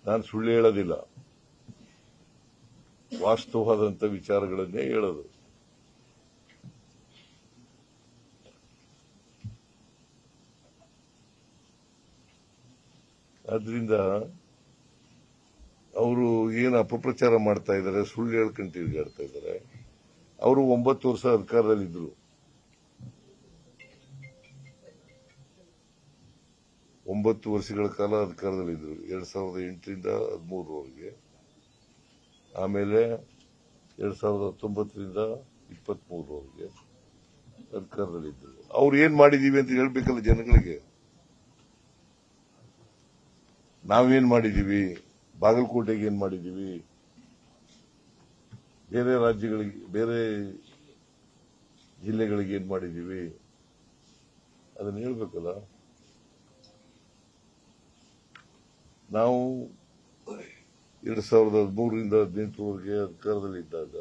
ನಾನು ಸುಳ್ಳು ಹೇಳೋದಿಲ್ಲ, ವಾಸ್ತವವಾದಂಥ ವಿಚಾರಗಳನ್ನೇ ಹೇಳೋದು. ಆದ್ರಿಂದ ಅವರು ಏನು ಅಪಪ್ರಚಾರ ಮಾಡ್ತಾ ಇದ್ದಾರೆ, ಸುಳ್ಳು ಹೇಳ್ಕೊಂಡು ತಿರುಗಾಡ್ತಾ ಇದ್ದಾರೆ. ಅವರು 9 ವರ್ಷ ಅಧಿಕಾರದಲ್ಲಿದ್ದರು. 9 ವರ್ಷಗಳ ಕಾಲ ಅಧಿಕಾರದಲ್ಲಿದ್ದರು, 2008ರಿಂದ 13ರವರೆಗೆ. ಆಮೇಲೆ 2019ರಿಂದ 23ರವರೆಗೆ ಅಧಿಕಾರದಲ್ಲಿದ್ದರು. ಅವ್ರು ಏನ್ ಮಾಡಿದೀವಿ ಅಂತ ಹೇಳ್ಬೇಕಲ್ಲ ಜನಗಳಿಗೆ. ನಾವೇನ್ ಮಾಡಿದೀವಿ, ಬಾಗಲಕೋಟೆಗೆ ಏನ್ ಮಾಡಿದೀವಿ, ಬೇರೆ ರಾಜ್ಯಗಳಿಗೆ, ಬೇರೆ ಜಿಲ್ಲೆಗಳಿಗೆ ಏನ್ ಮಾಡಿದೀವಿ, ಅದನ್ನ ಹೇಳ್ಬೇಕಲ್ಲ. ನಾವು 2013ರಿಂದ 18ರವರೆಗೆ ಅಧಿಕಾರದಲ್ಲಿದ್ದಾಗ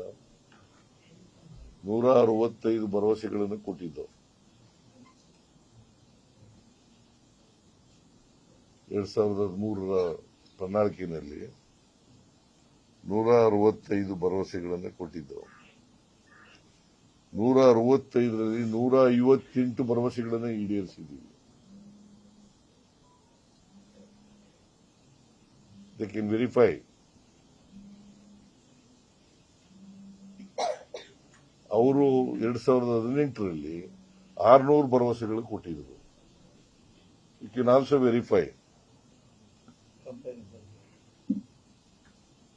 165 ಭರವಸೆಗಳನ್ನು ಕೊಟ್ಟಿದ್ದವು. 2013ರ ಪ್ರಣಾಳಿಕೆಯಲ್ಲಿ 165 ಭರವಸೆಗಳನ್ನು ಕೊಟ್ಟಿದ್ದವು. 165ರಲ್ಲಿ 158 ಭರವಸೆಗಳನ್ನು ಈಡೇರಿಸಿದ್ದೀವಿ. They can verify. ಅವರು 2018ರಲ್ಲಿ 600 ಭರವಸೆಗಳು ಕೊಟ್ಟಿದ್ದರು. You can also verify.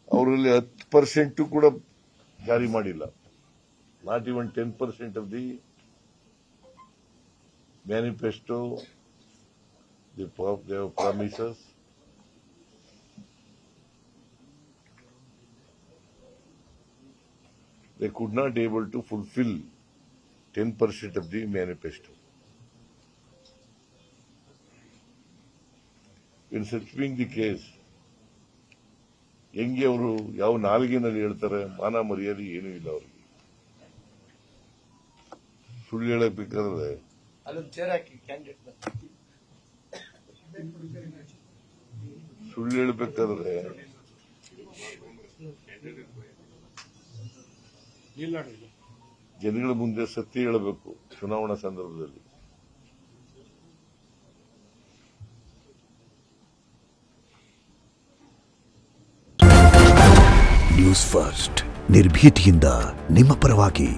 ಅವರಲ್ಲಿ 10% ಕೂಡ ಜಾರಿ ಮಾಡಿಲ್ಲ. Not even 10% of the manifesto, the promises. They could not able to fulfill 10% of the manifesto. In such being the case, ಹೆಂಗೆ ಅವರು ಯಾವ ನಾಲಿಗೆನಲ್ಲಿ ಹೇಳ್ತಾರೆ, ಮಾನ ಮರ್ಯಾದೆ ಏನೂ ಇಲ್ಲ ಅವರಿಗೆ. ಸುಳ್ಳು ಹೇಳಬೇಕಾದ್ರೆ ಸುಳ್ಳು ಹೇಳಬೇಕಾದ್ರೆ ಜನಗಳ ಮುಂದೆ ಸತ್ಯ ಹೇಳಬೇಕು. ಚುನಾವಣಾ ಸಂದರ್ಭದಲ್ಲಿ ನ್ಯೂಸ್ ಫಸ್ಟ್, ನಿರ್ಭೀತಿಯಿಂದ ನಿಮ್ಮ ಪರವಾಗಿ.